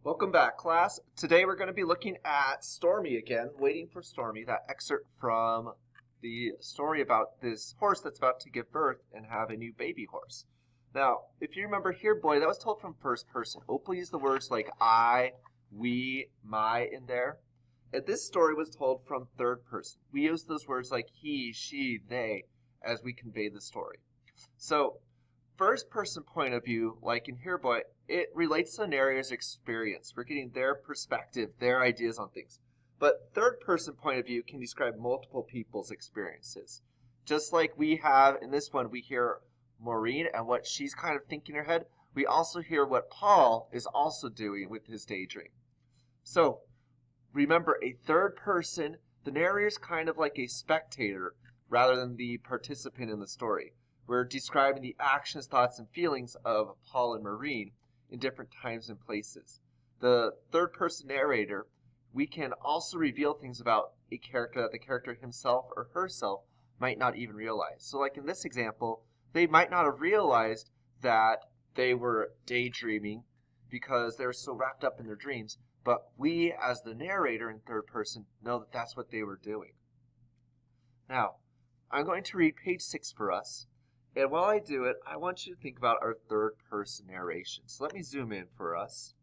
Welcome back, class. Today we're going to be looking at Stormy again, Waiting for Stormy, that excerpt from the story about this horse that's about to give birth and have a new baby horse. Now, if you remember here, boy, that was told from first person. Opal used the words like I, we, my in there. And this story was told from third person. We use those words like he, she, they as we convey the story. So, first person point of view, like in here, boy, it relates to the narrator's experience. We're getting their perspective, their ideas on things. But third person point of view can describe multiple people's experiences. Just like we have in this one, we hear Maureen and what she's kind of thinking in her head. We also hear what Paul is also doing with his daydream. So remember, a third person, the narrator is kind of like a spectator rather than the participant in the story. We're describing the actions, thoughts, and feelings of Paul and Maureen in different times and places. The third person narrator, we can also reveal things about a character that the character himself or herself might not even realize. So like in this example, they might not have realized that they were daydreaming because they were so wrapped up in their dreams, but we as the narrator in third person know that that's what they were doing. Now, I'm going to read page 6 for us. And while I do it, I want you to think about our third person narration. So let me zoom in for us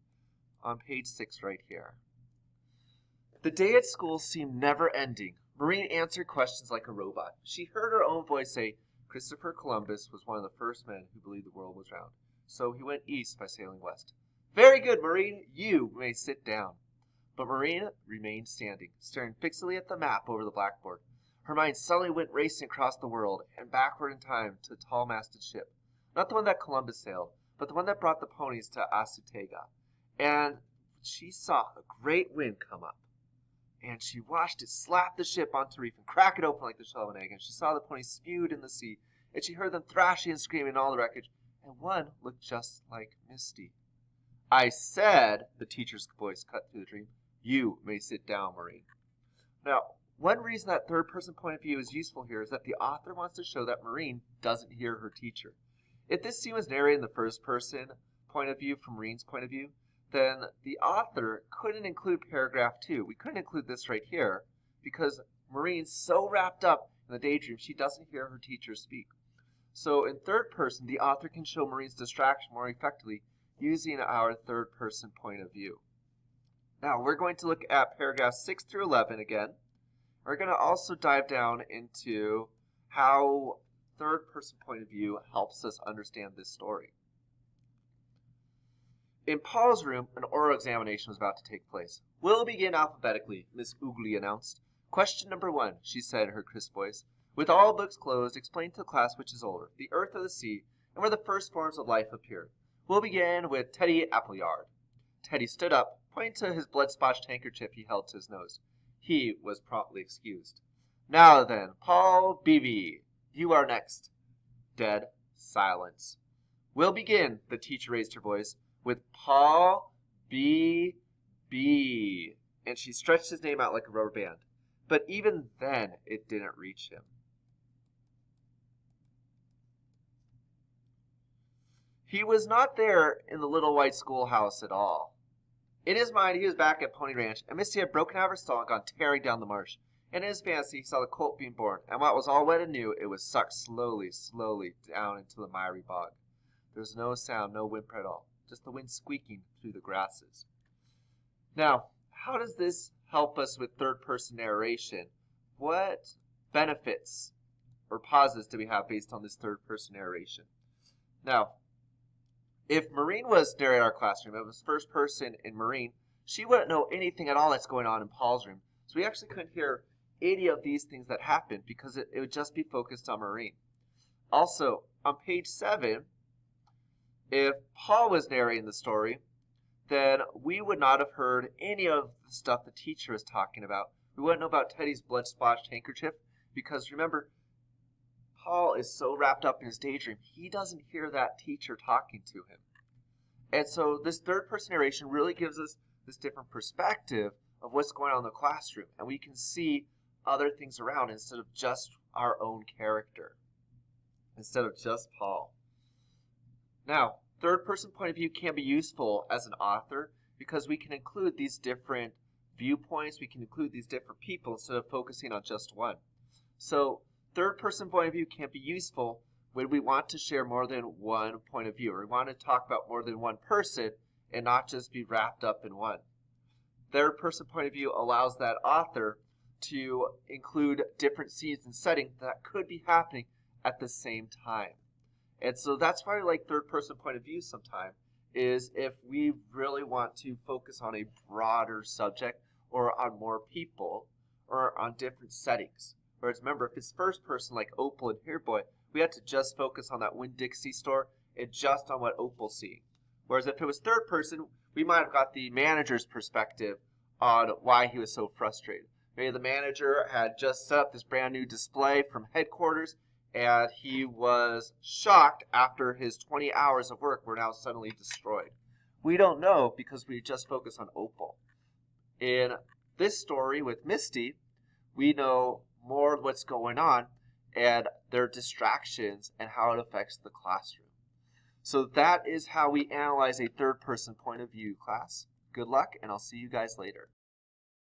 on page 6 right here. The day at school seemed never ending. Maureen answered questions like a robot. She heard her own voice say, Christopher Columbus was one of the first men who believed the world was round. So he went east by sailing west. Very good, Maureen. You may sit down. But Maureen remained standing, staring fixedly at the map over the blackboard. Her mind suddenly went racing across the world and backward in time to a tall-masted ship. Not the one that Columbus sailed, but the one that brought the ponies to Acetega. And she saw a great wind come up. And she watched it slap the ship onto the reef and crack it open like the shell of an egg. And she saw the ponies spewed in the sea. And she heard them thrashing and screaming in all the wreckage. And one looked just like Misty. I said, the teacher's voice cut through the dream, you may sit down, Maureen. Now, one reason that third-person point of view is useful here is that the author wants to show that Maureen doesn't hear her teacher. If this scene was narrated in the first-person point of view from Maureen's point of view, then the author couldn't include paragraph 2. We couldn't include this right here because Maureen's so wrapped up in the daydream she doesn't hear her teacher speak. So in third person, the author can show Maureen's distraction more effectively using our third-person point of view. Now, we're going to look at paragraphs 6 through 11 again. We're going to also dive down into how third-person point of view helps us understand this story. In Paul's room, an oral examination was about to take place. We'll begin alphabetically, Miss Oogly announced. Question number 1, she said in her crisp voice. With all books closed, explain to the class which is older, the earth or the sea, and where the first forms of life appeared. We'll begin with Teddy Appleyard. Teddy stood up, pointing to his blood-spotched handkerchief he held to his nose. He was promptly excused. Now then, Paul Beebe, you are next. Dead silence. We'll begin, the teacher raised her voice, with Paul B. And she stretched his name out like a rubber band. But even then, it didn't reach him. He was not there in the little white schoolhouse at all. In his mind, he was back at Pony Ranch, and Misty had broken out of her stall and gone tearing down the marsh. And in his fancy, he saw the colt being born, and while it was all wet and new, it was sucked slowly down into the miry bog. There was no sound, no whimper at all, just the wind squeaking through the grasses. Now, how does this help us with third-person narration? What benefits or pauses do we have based on this third-person narration? Now, if Maureen was narrating our classroom, it was first person in Maureen, she wouldn't know anything at all that's going on in Paul's room. So we actually couldn't hear any of these things that happened because it would just be focused on Maureen. Also, on page 7, if Paul was narrating the story, then we would not have heard any of the stuff the teacher was talking about. We wouldn't know about Teddy's blood-spotched handkerchief because remember, Paul is so wrapped up in his daydream, he doesn't hear that teacher talking to him. And so this third-person narration really gives us this different perspective of what's going on in the classroom. And we can see other things around instead of just our own character, instead of just Paul. Now, third-person point of view can be useful as an author because we can include these different viewpoints, we can include these different people instead of focusing on just one. So third person point of view can be useful when we want to share more than one point of view, or we want to talk about more than one person and not just be wrapped up in one. Third person point of view allows that author to include different scenes and settings that could be happening at the same time. And so that's why I like third person point of view sometimes, is if we really want to focus on a broader subject or on more people or on different settings. Whereas remember, if it's first person like Opal and Here Boy, we had to just focus on that Winn-Dixie store and just on what Opal's seeing. Whereas if it was third person, we might have got the manager's perspective on why he was so frustrated. Maybe the manager had just set up this brand new display from headquarters and he was shocked after his 20 hours of work were now suddenly destroyed. We don't know because we just focus on Opal. In this story with Misty, we know more of what's going on and their distractions and how it affects the classroom. So that is how we analyze a third person point of view, class. Good luck, and I'll see you guys later.